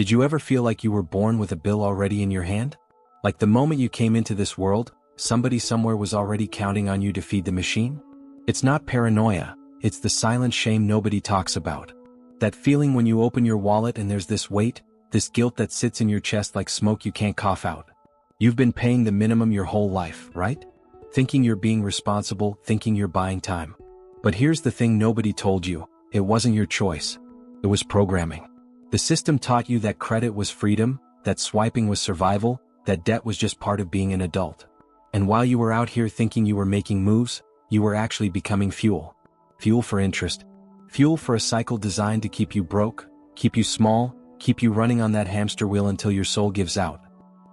Did you ever feel like you were born with a bill already in your hand? Like the moment you came into this world, somebody somewhere was already counting on you to feed the machine? It's not paranoia, it's the silent shame nobody talks about. That feeling when you open your wallet and there's this weight, this guilt that sits in your chest like smoke you can't cough out. You've been paying the minimum your whole life, right? Thinking you're being responsible, thinking you're buying time. But here's the thing nobody told you, it wasn't your choice. It was programming. The system taught you that credit was freedom, that swiping was survival, that debt was just part of being an adult. And while you were out here thinking you were making moves, you were actually becoming fuel. Fuel for interest. Fuel for a cycle designed to keep you broke, keep you small, keep you running on that hamster wheel until your soul gives out.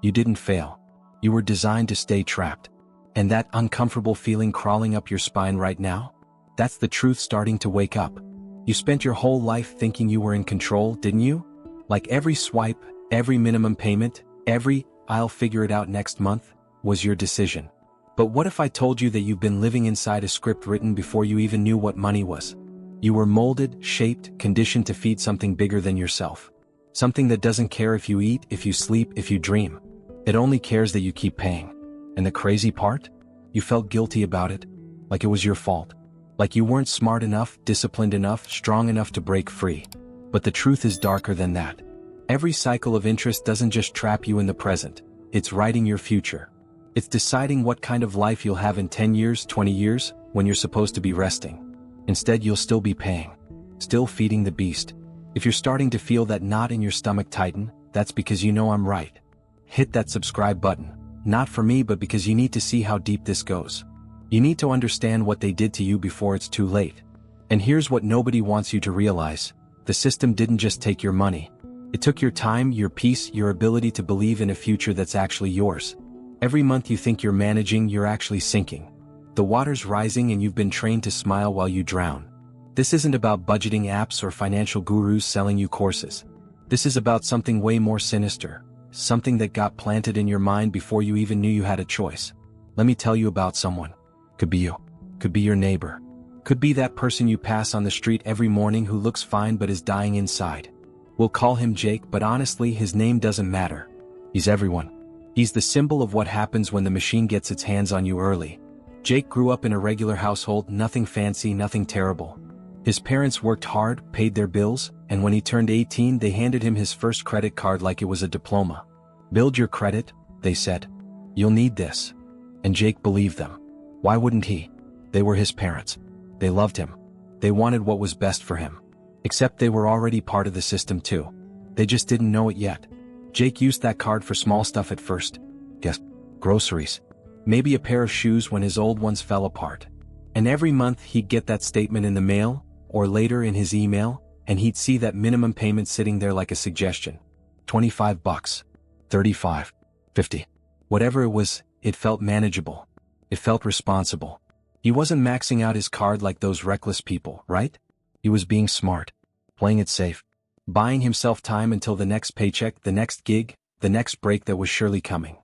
You didn't fail. You were designed to stay trapped. And that uncomfortable feeling crawling up your spine right now? That's the truth starting to wake up. You spent your whole life thinking you were in control, didn't you? Like every swipe, every minimum payment, every "I'll figure it out next month" was your decision. But what if I told you that you've been living inside a script written before you even knew what money was? You were molded, shaped, conditioned to feed something bigger than yourself. Something that doesn't care if you eat, if you sleep, if you dream. It only cares that you keep paying. And the crazy part? You felt guilty about it, like it was your fault. Like you weren't smart enough, disciplined enough, strong enough to break free. But the truth is darker than that. Every cycle of interest doesn't just trap you in the present, it's writing your future. It's deciding what kind of life you'll have in 10 years, 20 years, when you're supposed to be resting. Instead, you'll still be paying. Still feeding the beast. If you're starting to feel that knot in your stomach tighten, that's because you know I'm right. Hit that subscribe button. Not for me, but because you need to see how deep this goes. You need to understand what they did to you before it's too late. And here's what nobody wants you to realize. The system didn't just take your money. It took your time, your peace, your ability to believe in a future that's actually yours. Every month you think you're managing, you're actually sinking. The water's rising and you've been trained to smile while you drown. This isn't about budgeting apps or financial gurus selling you courses. This is about something way more sinister. Something that got planted in your mind before you even knew you had a choice. Let me tell you about someone. Could be you. Could be your neighbor. Could be that person you pass on the street every morning who looks fine but is dying inside. We'll call him Jake, but honestly his name doesn't matter. He's everyone. He's the symbol of what happens when the machine gets its hands on you early. Jake grew up in a regular household, nothing fancy, nothing terrible. His parents worked hard, paid their bills, and when he turned 18 they handed him his first credit card like it was a diploma. Build your credit, they said. You'll need this. And Jake believed them. Why wouldn't he? They were his parents. They loved him. They wanted what was best for him. Except they were already part of the system too. They just didn't know it yet. Jake used that card for small stuff at first. Guess, groceries. Maybe a pair of shoes when his old ones fell apart. And every month he'd get that statement in the mail, or later in his email, and he'd see that minimum payment sitting there like a suggestion. $25, 35, 50. Whatever it was, it felt manageable. It felt responsible. He wasn't maxing out his card like those reckless people, right? He was being smart, playing it safe, buying himself time until the next paycheck, the next gig, the next break that was surely coming.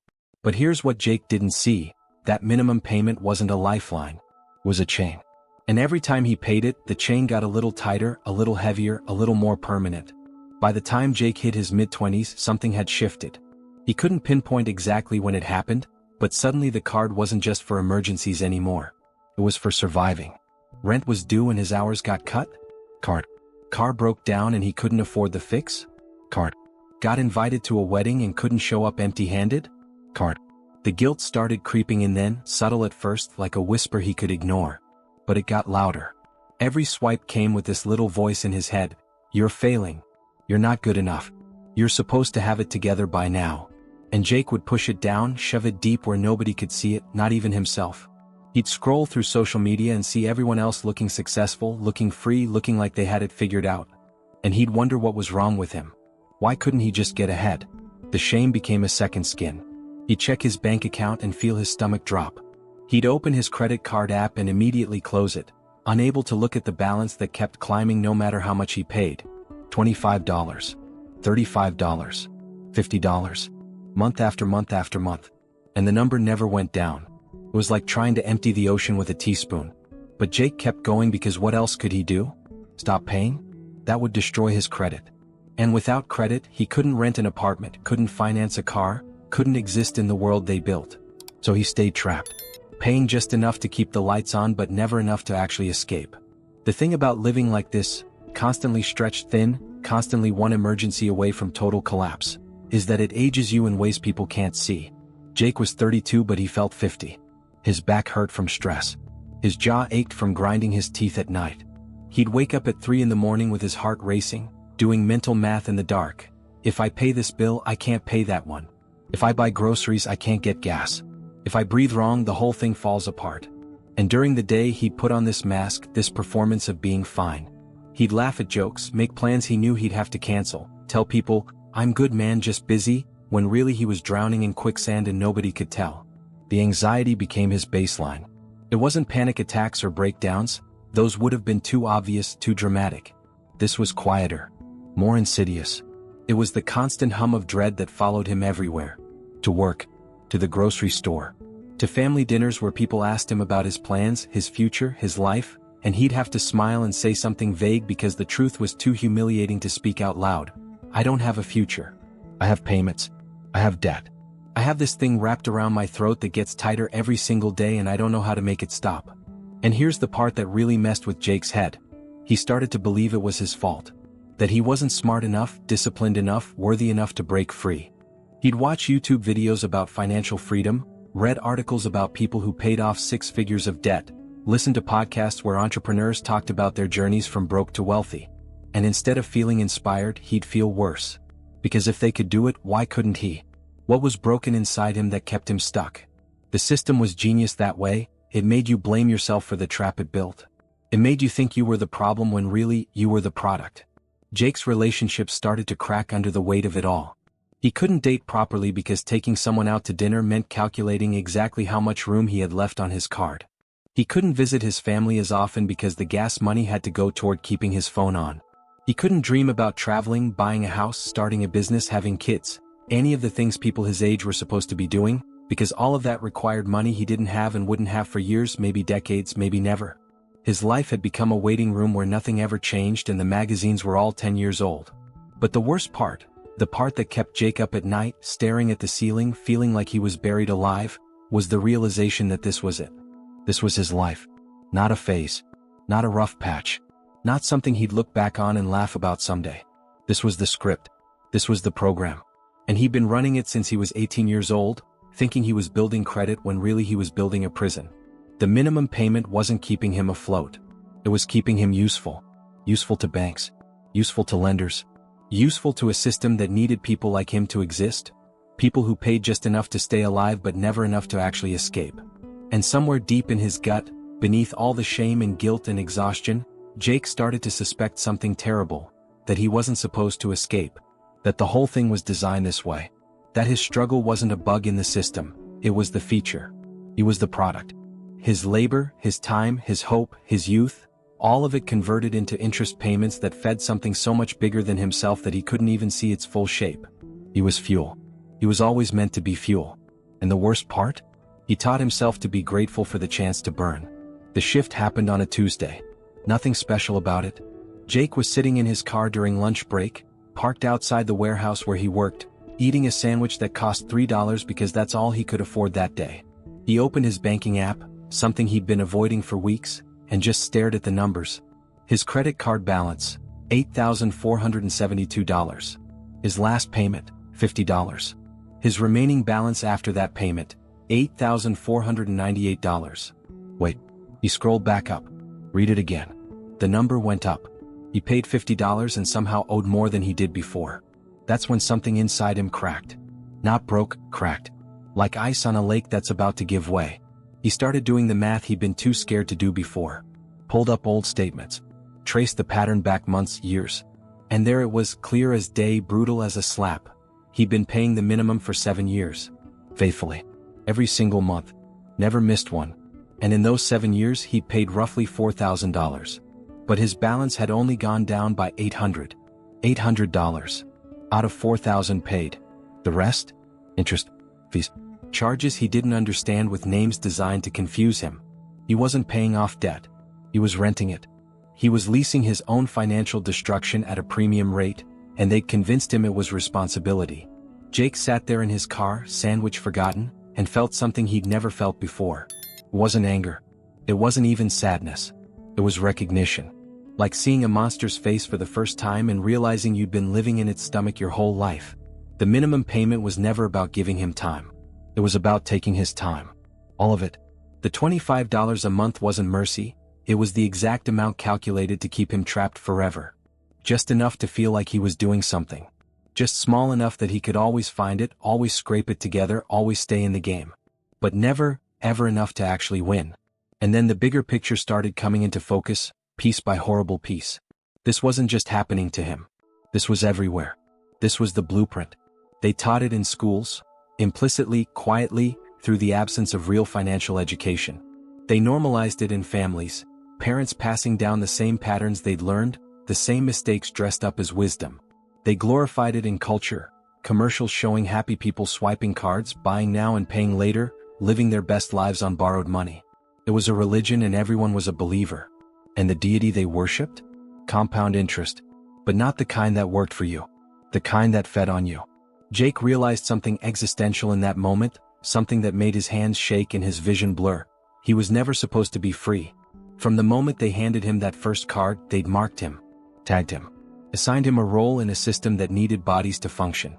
But here's what Jake didn't see. That minimum payment wasn't a lifeline. It was a chain. And every time he paid it, the chain got a little tighter, a little heavier, a little more permanent. By the time Jake hit his mid-20s, something had shifted. He couldn't pinpoint exactly when it happened, but suddenly the card wasn't just for emergencies anymore. It was for surviving. Rent was due and his hours got cut? Card. Car broke down and he couldn't afford the fix? Card. Got invited to a wedding and couldn't show up empty-handed? Card. The guilt started creeping in then, subtle at first, like a whisper he could ignore. But it got louder. Every swipe came with this little voice in his head. You're failing. You're not good enough. You're supposed to have it together by now. And Jake would push it down, shove it deep where nobody could see it, not even himself. He'd scroll through social media and see everyone else looking successful, looking free, looking like they had it figured out. And he'd wonder what was wrong with him. Why couldn't he just get ahead? The shame became a second skin. He'd check his bank account and feel his stomach drop. He'd open his credit card app and immediately close it, unable to look at the balance that kept climbing no matter how much he paid. $25, $35, $50, month after month after month. And the number never went down. It was like trying to empty the ocean with a teaspoon. But Jake kept going because what else could he do? Stop paying? That would destroy his credit. And without credit, he couldn't rent an apartment, couldn't finance a car, couldn't exist in the world they built. So he stayed trapped, paying just enough to keep the lights on but never enough to actually escape. The thing about living like this, constantly stretched thin, constantly one emergency away from total collapse, is that it ages you in ways people can't see. Jake was 32 but he felt 50. His back hurt from stress. His jaw ached from grinding his teeth at night. He'd wake up at 3 in the morning with his heart racing, doing mental math in the dark. If I pay this bill, I can't pay that one. If I buy groceries, I can't get gas. If I breathe wrong, the whole thing falls apart. And during the day, he'd put on this mask, this performance of being fine. He'd laugh at jokes, make plans he knew he'd have to cancel, tell people, "I'm good man, just busy," when really he was drowning in quicksand and nobody could tell. The anxiety became his baseline. It wasn't panic attacks or breakdowns, those would have been too obvious, too dramatic. This was quieter, more insidious. It was the constant hum of dread that followed him everywhere. To work, to the grocery store, to family dinners where people asked him about his plans, his future, his life, and he'd have to smile and say something vague because the truth was too humiliating to speak out loud. "I don't have a future. I have payments. I have debt. I have this thing wrapped around my throat that gets tighter every single day and I don't know how to make it stop." And here's the part that really messed with Jake's head. He started to believe it was his fault. That he wasn't smart enough, disciplined enough, worthy enough to break free. He'd watch YouTube videos about financial freedom, read articles about people who paid off 6 figures of debt, listened to podcasts where entrepreneurs talked about their journeys from broke to wealthy. And instead of feeling inspired, he'd feel worse. Because if they could do it, why couldn't he? What was broken inside him that kept him stuck? The system was genius that way. It made you blame yourself for the trap it built. It made you think you were the problem when really, you were the product. Jake's relationships started to crack under the weight of it all. He couldn't date properly because taking someone out to dinner meant calculating exactly how much room he had left on his card. He couldn't visit his family as often because the gas money had to go toward keeping his phone on. He couldn't dream about traveling, buying a house, starting a business, having kids, any of the things people his age were supposed to be doing, because all of that required money he didn't have and wouldn't have for years, maybe decades, maybe never. His life had become a waiting room where nothing ever changed and the magazines were all 10 years old. But the worst part, the part that kept Jake up at night, staring at the ceiling, feeling like he was buried alive, was the realization that this was it. This was his life. Not a phase. Not a rough patch. Not something he'd look back on and laugh about someday. This was the script. This was the program. And he'd been running it since he was 18 years old, thinking he was building credit when really he was building a prison. The minimum payment wasn't keeping him afloat. It was keeping him useful. Useful to banks. Useful to lenders. Useful to a system that needed people like him to exist. People who paid just enough to stay alive but never enough to actually escape. And somewhere deep in his gut, beneath all the shame and guilt and exhaustion, Jake started to suspect something terrible. That he wasn't supposed to escape. That the whole thing was designed this way. That his struggle wasn't a bug in the system, it was the feature. He was the product. His labor, his time, his hope, his youth, all of it converted into interest payments that fed something so much bigger than himself that he couldn't even see its full shape. He was fuel. He was always meant to be fuel. And the worst part? He taught himself to be grateful for the chance to burn. The shift happened on a Tuesday. Nothing special about it. Jake was sitting in his car during lunch break, parked outside the warehouse where he worked, eating a sandwich that cost $3 because that's all he could afford that day. He opened his banking app, something he'd been avoiding for weeks, and just stared at the numbers. His credit card balance, $8,472. His last payment, $50. His remaining balance after that payment, $8,498. Wait, he scrolled back up. Read it again. The number went up. He paid $50 and somehow owed more than he did before. That's when something inside him cracked. Not broke, cracked. Like ice on a lake that's about to give way. He started doing the math he'd been too scared to do before. Pulled up old statements. Traced the pattern back months, years. And there it was, clear as day, brutal as a slap. He'd been paying the minimum for 7 years. Faithfully. Every single month. Never missed one. And in those 7 years he'd paid roughly $4,000. But his balance had only gone down by $800 out of $4,000 paid. The rest? Interest, fees, charges he didn't understand with names designed to confuse him. He wasn't paying off debt. He was renting it. He was leasing his own financial destruction at a premium rate, and they'd convinced him it was responsibility. Jake sat there in his car, sandwich forgotten, and felt something he'd never felt before. It wasn't anger. It wasn't even sadness. It was recognition. Like seeing a monster's face for the first time and realizing you'd been living in its stomach your whole life. The minimum payment was never about giving him time. It was about taking his time. All of it. The $25 a month wasn't mercy, it was the exact amount calculated to keep him trapped forever. Just enough to feel like he was doing something. Just small enough that he could always find it, always scrape it together, always stay in the game. But never, ever enough to actually win. And then the bigger picture started coming into focus, piece by horrible piece. This wasn't just happening to him. This was everywhere. This was the blueprint. They taught it in schools, implicitly, quietly, through the absence of real financial education. They normalized it in families, parents passing down the same patterns they'd learned, the same mistakes dressed up as wisdom. They glorified it in culture, commercials showing happy people swiping cards, buying now and paying later, living their best lives on borrowed money. It was a religion and everyone was a believer. And the deity they worshipped? Compound interest. But not the kind that worked for you. The kind that fed on you. Jake realized something existential in that moment, something that made his hands shake and his vision blur. He was never supposed to be free. From the moment they handed him that first card, they'd marked him, tagged him, assigned him a role in a system that needed bodies to function.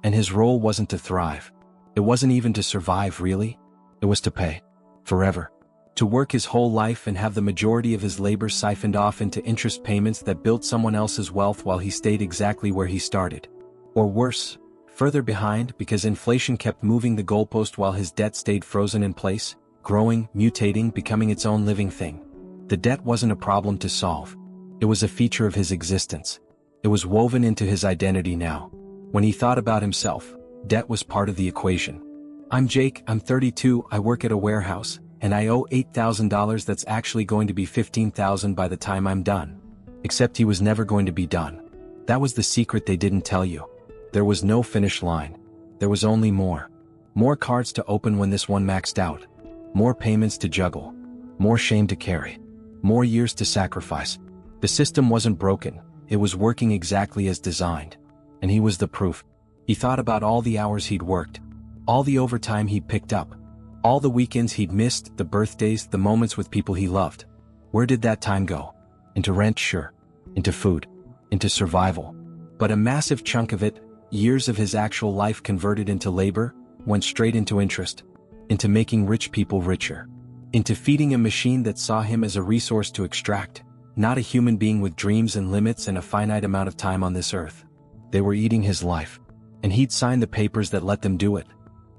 And his role wasn't to thrive. It wasn't even to survive, really. It was to pay. Forever. To work his whole life and have the majority of his labor siphoned off into interest payments that built someone else's wealth while he stayed exactly where he started. Or worse, further behind, because inflation kept moving the goalpost while his debt stayed frozen in place, growing, mutating, becoming its own living thing. The debt wasn't a problem to solve. It was a feature of his existence. It was woven into his identity now. When he thought about himself, debt was part of the equation. I'm Jake, I'm 32, I work at a warehouse, and I owe $8,000 that's actually going to be $15,000 by the time I'm done. Except he was never going to be done. That was the secret they didn't tell you. There was no finish line. There was only more. More cards to open when this one maxed out. More payments to juggle. More shame to carry. More years to sacrifice. The system wasn't broken, it was working exactly as designed. And he was the proof. He thought about all the hours he'd worked. All the overtime he'd picked up. All the weekends he'd missed, the birthdays, the moments with people he loved. Where did that time go? Into rent, sure. Into food. Into survival. But a massive chunk of it, years of his actual life converted into labor, went straight into interest. Into making rich people richer. Into feeding a machine that saw him as a resource to extract, not a human being with dreams and limits and a finite amount of time on this earth. They were eating his life. And he'd signed the papers that let them do it.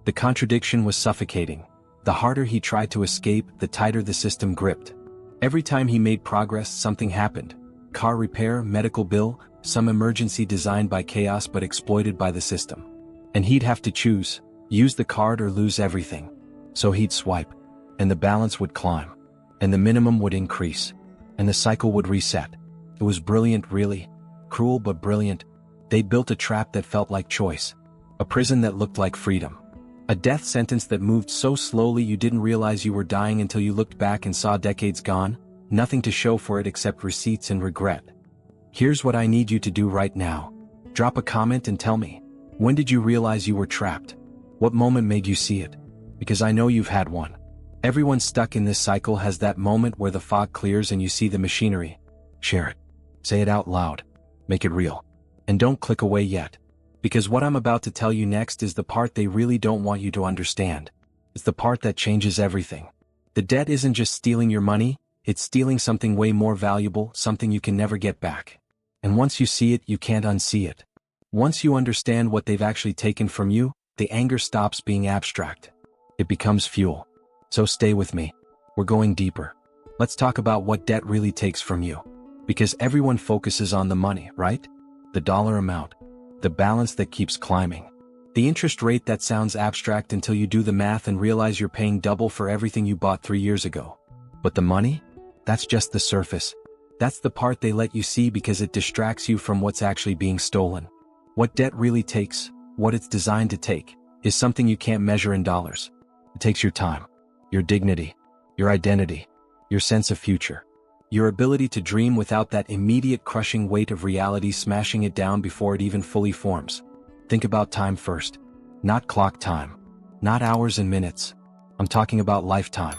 The contradiction was suffocating. The harder he tried to escape, the tighter the system gripped. Every time he made progress, something happened. Car repair, medical bill, some emergency designed by chaos but exploited by the system. And he'd have to choose, use the card or lose everything. So he'd swipe. And the balance would climb. And the minimum would increase. And the cycle would reset. It was brilliant, really. Cruel but brilliant. They built a trap that felt like choice. A prison that looked like freedom. A death sentence that moved so slowly you didn't realize you were dying until you looked back and saw decades gone, nothing to show for it except receipts and regret. Here's what I need you to do right now. Drop a comment and tell me, when did you realize you were trapped? What moment made you see it? Because I know you've had one. Everyone stuck in this cycle has that moment where the fog clears and you see the machinery. Share it. Say it out loud. Make it real. And don't click away yet. Because what I'm about to tell you next is the part they really don't want you to understand. It's the part that changes everything. The debt isn't just stealing your money, it's stealing something way more valuable, something you can never get back. And once you see it, you can't unsee it. Once you understand what they've actually taken from you, the anger stops being abstract. It becomes fuel. So stay with me. We're going deeper. Let's talk about what debt really takes from you. Because everyone focuses on the money, right? The dollar amount. The balance that keeps climbing. The interest rate that sounds abstract until you do the math and realize you're paying double for everything you bought 3 years ago. But the money? That's just the surface. That's the part they let you see because it distracts you from what's actually being stolen. What debt really takes, what it's designed to take, is something you can't measure in dollars. It takes your time, your dignity, your identity, your sense of future. Your ability to dream without that immediate crushing weight of reality smashing it down before it even fully forms. Think about time first. Not clock time. Not hours and minutes. I'm talking about lifetime.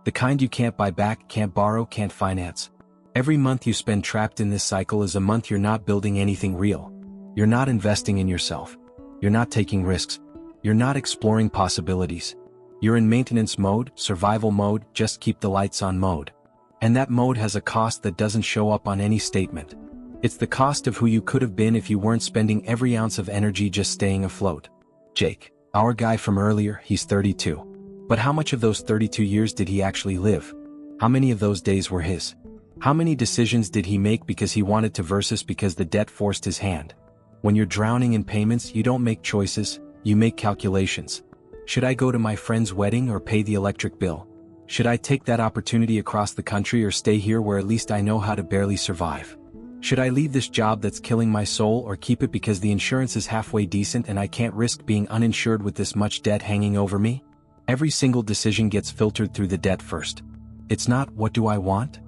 The kind you can't buy back, can't borrow, can't finance. Every month you spend trapped in this cycle is a month you're not building anything real. You're not investing in yourself. You're not taking risks. You're not exploring possibilities. You're in maintenance mode, survival mode, just keep the lights on mode. And that mode has a cost that doesn't show up on any statement. It's the cost of who you could have been if you weren't spending every ounce of energy just staying afloat. Jake, our guy from earlier, he's 32. But how much of those 32 years did he actually live? How many of those days were his? How many decisions did he make because he wanted to versus because the debt forced his hand? When you're drowning in payments, you don't make choices, you make calculations. Should I go to my friend's wedding or pay the electric bill? Should I take that opportunity across the country or stay here where at least I know how to barely survive? Should I leave this job that's killing my soul or keep it because the insurance is halfway decent and I can't risk being uninsured with this much debt hanging over me? Every single decision gets filtered through the debt first. It's not what do I want?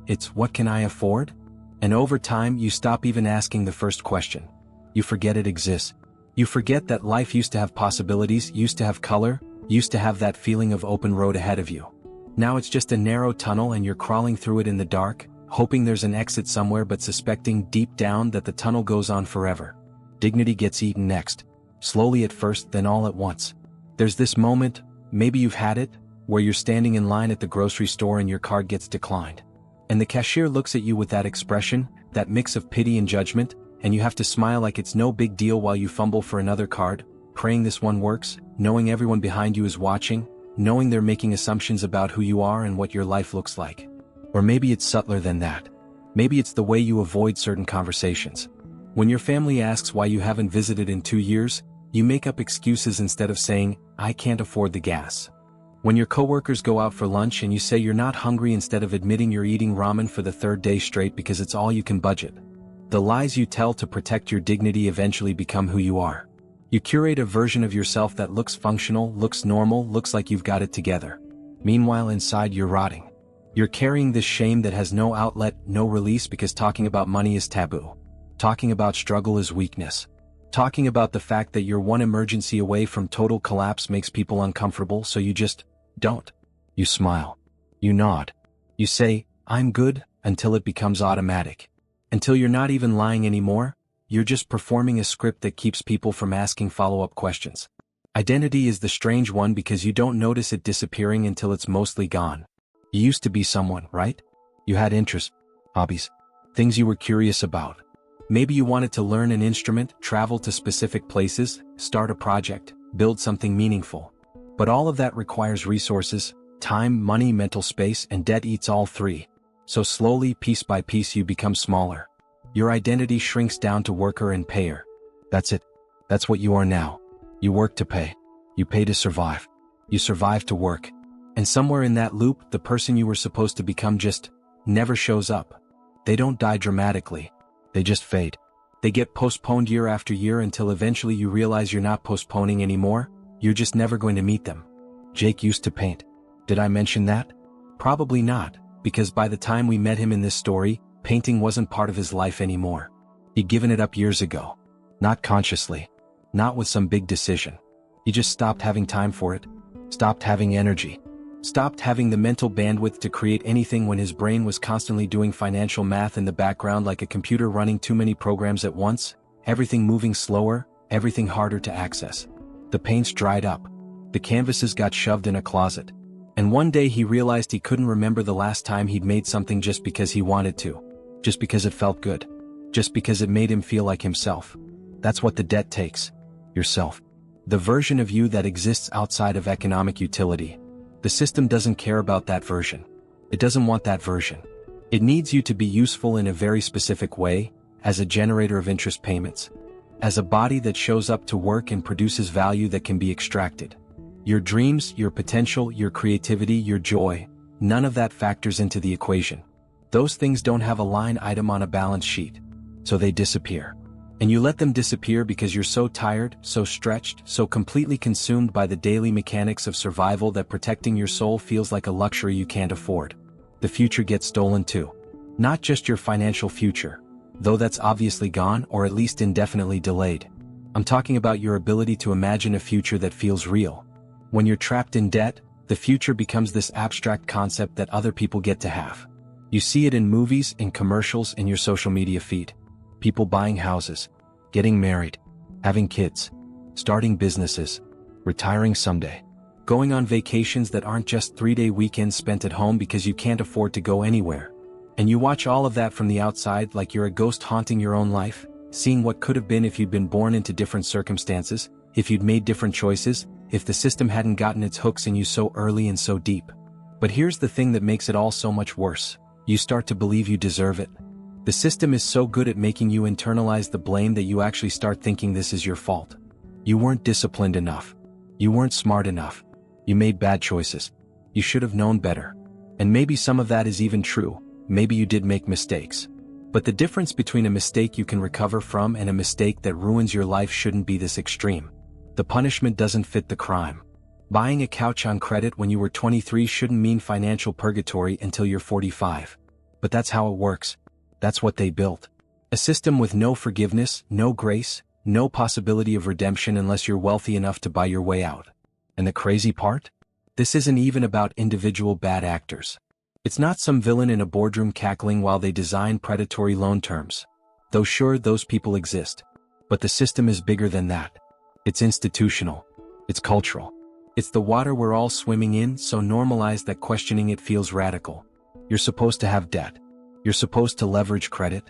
It's what can I afford? And over time you stop even asking the first question. You forget it exists. You forget that life used to have possibilities, used to have color, used to have that feeling of open road ahead of you. Now it's just a narrow tunnel and you're crawling through it in the dark, hoping there's an exit somewhere but suspecting deep down that the tunnel goes on forever. Dignity gets eaten next. Slowly at first, then all at once. There's this moment, maybe you've had it, where you're standing in line at the grocery store and your card gets declined. And the cashier looks at you with that expression, that mix of pity and judgment, and you have to smile like it's no big deal while you fumble for another card, praying this one works, knowing everyone behind you is watching, knowing they're making assumptions about who you are and what your life looks like. Or maybe it's subtler than that. Maybe it's the way you avoid certain conversations. When your family asks why you haven't visited in 2 years, you make up excuses instead of saying, I can't afford the gas. When your coworkers go out for lunch and you say you're not hungry instead of admitting you're eating ramen for the 3rd day straight because it's all you can budget. The lies you tell to protect your dignity eventually become who you are. You curate a version of yourself that looks functional, looks normal, looks like you've got it together. Meanwhile inside you're rotting. You're carrying this shame that has no outlet, no release because talking about money is taboo. Talking about struggle is weakness. Talking about the fact that you're one emergency away from total collapse makes people uncomfortable, so you just don't. You smile. You nod. You say, I'm good, until it becomes automatic. Until you're not even lying anymore, you're just performing a script that keeps people from asking follow-up questions. Identity is the strange one because you don't notice it disappearing until it's mostly gone. You used to be someone, right? You had interests, hobbies, things you were curious about. Maybe you wanted to learn an instrument, travel to specific places, start a project, build something meaningful. But all of that requires resources, time, money, mental space, and debt eats all three. So slowly, piece by piece, you become smaller. Your identity shrinks down to worker and payer. That's it. That's what you are now. You work to pay. You pay to survive. You survive to work. And somewhere in that loop, the person you were supposed to become just never shows up. They don't die dramatically. They just fade. They get postponed year after year until eventually you realize you're not postponing anymore. You're just never going to meet them. Jake used to paint. Did I mention that? Probably not, because by the time we met him in this story, painting wasn't part of his life anymore. He'd given it up years ago. Not consciously. Not with some big decision. He just stopped having time for it. Stopped having energy. Stopped having the mental bandwidth to create anything when his brain was constantly doing financial math in the background like a computer running too many programs at once, everything moving slower, everything harder to access. The paints dried up. The canvases got shoved in a closet. And one day he realized he couldn't remember the last time he'd made something just because he wanted to. Just because it felt good. Just because it made him feel like himself. That's what the debt takes. Yourself. The version of you that exists outside of economic utility. The system doesn't care about that version. It doesn't want that version. It needs you to be useful in a very specific way, as a generator of interest payments. As a body that shows up to work and produces value that can be extracted. Your dreams, your potential, your creativity, your joy, none of that factors into the equation. Those things don't have a line item on a balance sheet. So they disappear. And you let them disappear because you're so tired, so stretched, so completely consumed by the daily mechanics of survival that protecting your soul feels like a luxury you can't afford. The future gets stolen too. Not just your financial future, though that's obviously gone or at least indefinitely delayed. I'm talking about your ability to imagine a future that feels real. When you're trapped in debt, the future becomes this abstract concept that other people get to have. You see it in movies, in commercials, in your social media feed. People buying houses, getting married, having kids, starting businesses, retiring someday, going on vacations that aren't just 3-day weekends spent at home because you can't afford to go anywhere. And you watch all of that from the outside like you're a ghost haunting your own life, seeing what could have been if you'd been born into different circumstances, if you'd made different choices, if the system hadn't gotten its hooks in you so early and so deep. But here's the thing that makes it all so much worse. You start to believe you deserve it. The system is so good at making you internalize the blame that you actually start thinking this is your fault. You weren't disciplined enough. You weren't smart enough. You made bad choices. You should have known better. And maybe some of that is even true. Maybe you did make mistakes. But the difference between a mistake you can recover from and a mistake that ruins your life shouldn't be this extreme. The punishment doesn't fit the crime. Buying a couch on credit when you were 23 shouldn't mean financial purgatory until you're 45. But that's how it works. That's what they built. A system with no forgiveness, no grace, no possibility of redemption unless you're wealthy enough to buy your way out. And the crazy part? This isn't even about individual bad actors. It's not some villain in a boardroom cackling while they design predatory loan terms. Though sure, those people exist. But the system is bigger than that. It's institutional. It's cultural. It's the water we're all swimming in, so normalized that questioning it feels radical. You're supposed to have debt. You're supposed to leverage credit.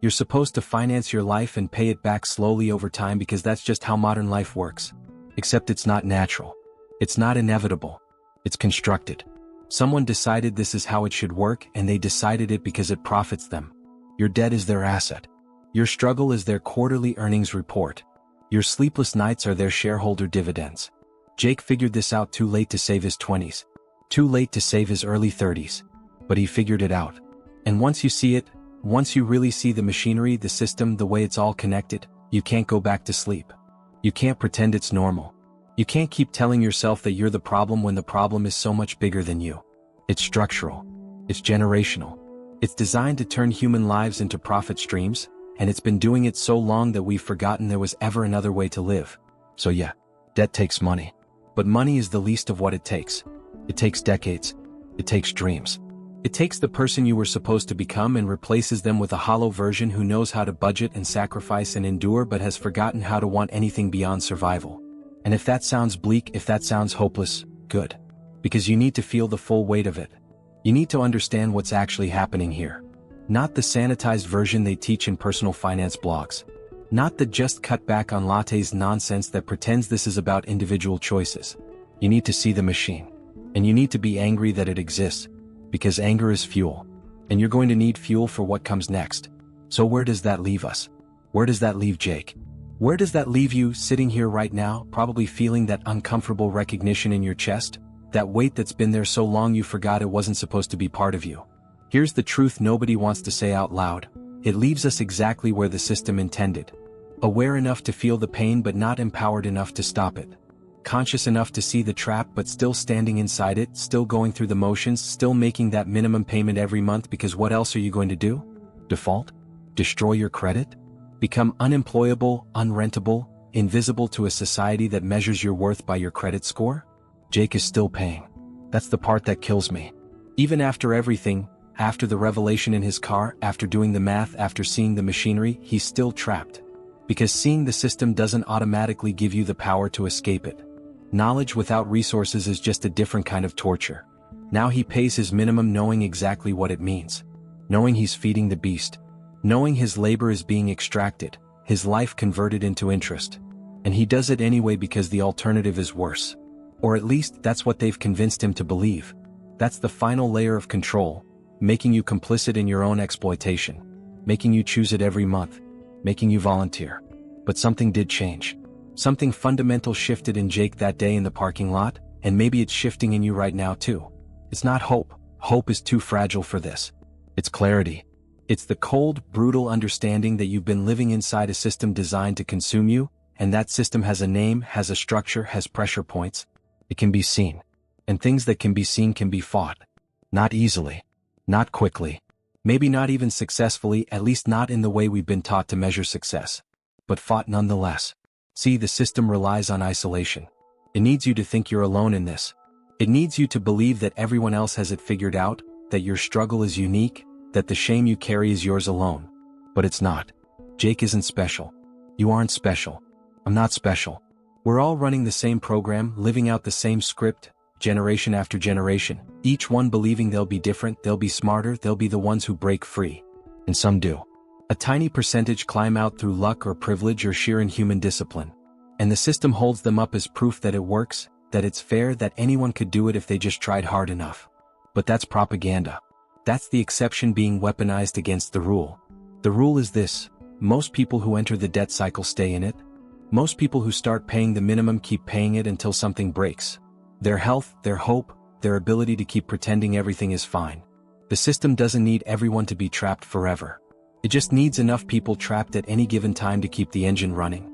You're supposed to finance your life and pay it back slowly over time because that's just how modern life works. Except it's not natural. It's not inevitable. It's constructed. Someone decided this is how it should work, and they decided it because it profits them. Your debt is their asset. Your struggle is their quarterly earnings report. Your sleepless nights are their shareholder dividends. Jake figured this out too late to save his 20s. Too late to save his early 30s. But he figured it out. And once you see it, once you really see the machinery, the system, the way it's all connected, you can't go back to sleep. You can't pretend it's normal. You can't keep telling yourself that you're the problem when the problem is so much bigger than you. It's structural. It's generational. It's designed to turn human lives into profit streams, and it's been doing it so long that we've forgotten there was ever another way to live. So yeah, debt takes money. But money is the least of what it takes. It takes decades. It takes dreams. It takes the person you were supposed to become and replaces them with a hollow version who knows how to budget and sacrifice and endure but has forgotten how to want anything beyond survival. And if that sounds bleak, if that sounds hopeless, good. Because you need to feel the full weight of it. You need to understand what's actually happening here. Not the sanitized version they teach in personal finance blogs. Not the just cut back on lattes nonsense that pretends this is about individual choices. You need to see the machine. And you need to be angry that it exists. Because anger is fuel. And you're going to need fuel for what comes next. So where does that leave us? Where does that leave Jake? Where does that leave you sitting here right now, probably feeling that uncomfortable recognition in your chest? That weight that's been there so long you forgot it wasn't supposed to be part of you. Here's the truth nobody wants to say out loud. It leaves us exactly where the system intended. Aware enough to feel the pain but not empowered enough to stop it. Conscious enough to see the trap but still standing inside it, still going through the motions, still making that minimum payment every month because what else are you going to do? Default? Destroy your credit? Become unemployable, unrentable, invisible to a society that measures your worth by your credit score? Jake is still paying. That's the part that kills me. Even after everything, after the revelation in his car, after doing the math, after seeing the machinery, he's still trapped. Because seeing the system doesn't automatically give you the power to escape it. Knowledge without resources is just a different kind of torture. Now he pays his minimum knowing exactly what it means. Knowing he's feeding the beast. Knowing his labor is being extracted, his life converted into interest. And he does it anyway because the alternative is worse. Or at least that's what they've convinced him to believe. That's the final layer of control, making you complicit in your own exploitation. Making you choose it every month. Making you volunteer. But something did change. Something fundamental shifted in Jake that day in the parking lot, and maybe it's shifting in you right now too. It's not hope. Hope is too fragile for this. It's clarity. It's the cold, brutal understanding that you've been living inside a system designed to consume you, and that system has a name, has a structure, has pressure points. It can be seen. And things that can be seen can be fought. Not easily. Not quickly. Maybe not even successfully, at least not in the way we've been taught to measure success. But fought nonetheless. See, the system relies on isolation. It needs you to think you're alone in this. It needs you to believe that everyone else has it figured out, that your struggle is unique, that the shame you carry is yours alone. But it's not. Jake isn't special. You aren't special. I'm not special. We're all running the same program, living out the same script, generation after generation, each one believing they'll be different, they'll be smarter, they'll be the ones who break free. And some do. A tiny percentage climb out through luck or privilege or sheer inhuman discipline. And the system holds them up as proof that it works, that it's fair, that anyone could do it if they just tried hard enough. But that's propaganda. That's the exception being weaponized against the rule. The rule is this: most people who enter the debt cycle stay in it. Most people who start paying the minimum keep paying it until something breaks. Their health, their hope, their ability to keep pretending everything is fine. The system doesn't need everyone to be trapped forever. It just needs enough people trapped at any given time to keep the engine running.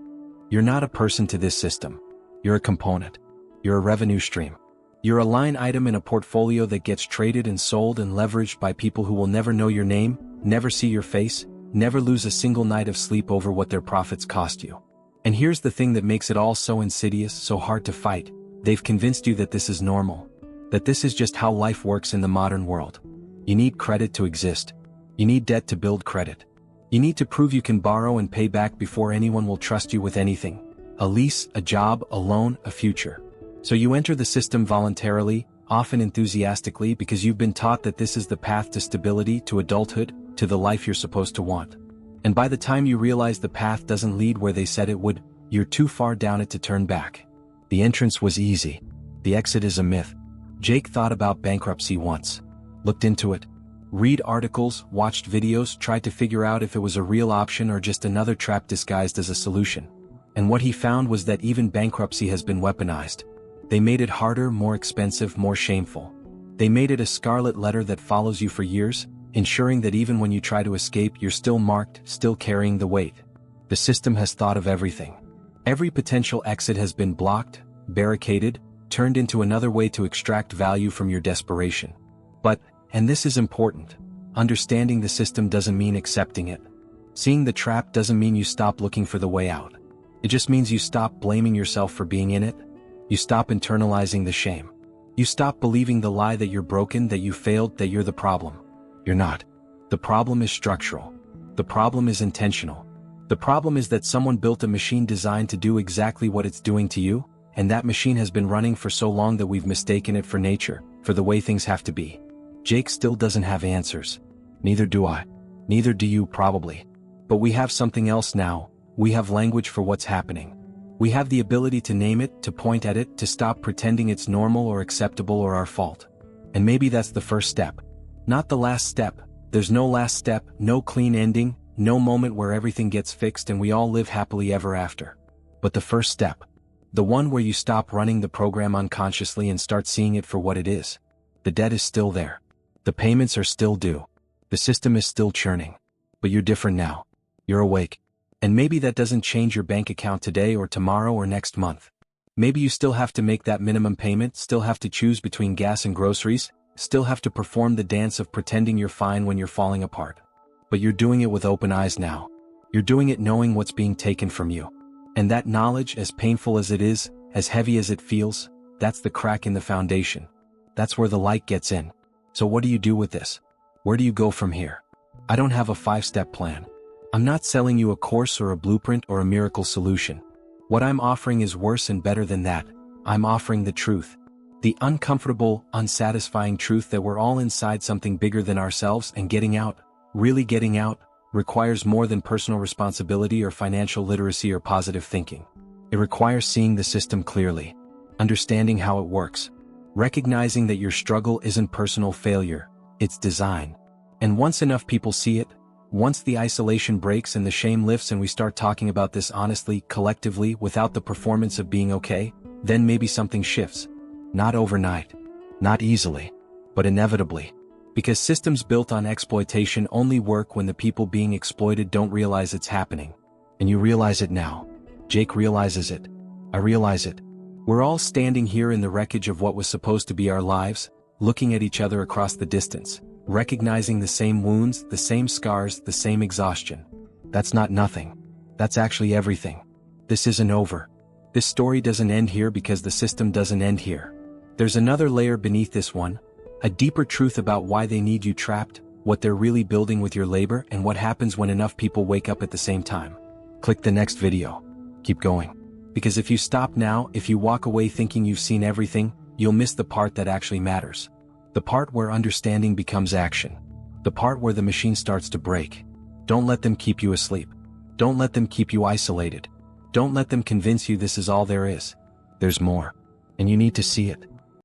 You're not a person to this system. You're a component. You're a revenue stream. You're a line item in a portfolio that gets traded and sold and leveraged by people who will never know your name, never see your face, never lose a single night of sleep over what their profits cost you. And here's the thing that makes it all so insidious, so hard to fight. They've convinced you that this is normal. That this is just how life works in the modern world. You need credit to exist. You need debt to build credit. You need to prove you can borrow and pay back before anyone will trust you with anything. A lease, a job, a loan, a future. So you enter the system voluntarily, often enthusiastically, because you've been taught that this is the path to stability, to adulthood, to the life you're supposed to want. And by the time you realize the path doesn't lead where they said it would, you're too far down it to turn back. The entrance was easy. The exit is a myth. Jake thought about bankruptcy once. Looked into it. Read articles, watched videos, tried to figure out if it was a real option or just another trap disguised as a solution. And what he found was that even bankruptcy has been weaponized. They made it harder, more expensive, more shameful. They made it a scarlet letter that follows you for years, ensuring that even when you try to escape, you're still marked, still carrying the weight. The system has thought of everything. Every potential exit has been blocked, barricaded, turned into another way to extract value from your desperation. But, and this is important, understanding the system doesn't mean accepting it. Seeing the trap doesn't mean you stop looking for the way out. It just means you stop blaming yourself for being in it. You stop internalizing the shame. You stop believing the lie that you're broken, that you failed, that you're the problem. You're not. The problem is structural. The problem is intentional. The problem is that someone built a machine designed to do exactly what it's doing to you, and that machine has been running for so long that we've mistaken it for nature, for the way things have to be. Jake still doesn't have answers. Neither do I. Neither do you, probably. But we have something else now. We have language for what's happening. We have the ability to name it, to point at it, to stop pretending it's normal or acceptable or our fault. And maybe that's the first step. Not the last step. There's no last step, no clean ending, no moment where everything gets fixed and we all live happily ever after. But the first step. The one where you stop running the program unconsciously and start seeing it for what it is. The debt is still there. The payments are still due. The system is still churning. But you're different now. You're awake. And maybe that doesn't change your bank account today or tomorrow or next month. Maybe you still have to make that minimum payment, still have to choose between gas and groceries, still have to perform the dance of pretending you're fine when you're falling apart. But you're doing it with open eyes now. You're doing it knowing what's being taken from you. And that knowledge, as painful as it is, as heavy as it feels, that's the crack in the foundation. That's where the light gets in. So what do you do with this? Where do you go from here? I don't have a 5-step plan. I'm not selling you a course or a blueprint or a miracle solution. What I'm offering is worse and better than that. I'm offering the truth. The uncomfortable, unsatisfying truth that we're all inside something bigger than ourselves, and getting out, really getting out, requires more than personal responsibility or financial literacy or positive thinking. It requires seeing the system clearly, understanding how it works, recognizing that your struggle isn't personal failure, it's design. And once enough people see it, once the isolation breaks and the shame lifts and we start talking about this honestly, collectively, without the performance of being okay, then maybe something shifts. Not overnight. Not easily. But inevitably. Because systems built on exploitation only work when the people being exploited don't realize it's happening. And you realize it now. Jake realizes it. I realize it. We're all standing here in the wreckage of what was supposed to be our lives, looking at each other across the distance. Recognizing the same wounds, the same scars, the same exhaustion. That's not nothing. That's actually everything. This isn't over. This story doesn't end here because the system doesn't end here. There's another layer beneath this one, a deeper truth about why they need you trapped, what they're really building with your labor, and what happens when enough people wake up at the same time. Click the next video. Keep going. Because if you stop now, if you walk away thinking you've seen everything, you'll miss the part that actually matters. The part where understanding becomes action. The part where the machine starts to break. Don't let them keep you asleep. Don't let them keep you isolated. Don't let them convince you this is all there is. There's more. And you need to see it.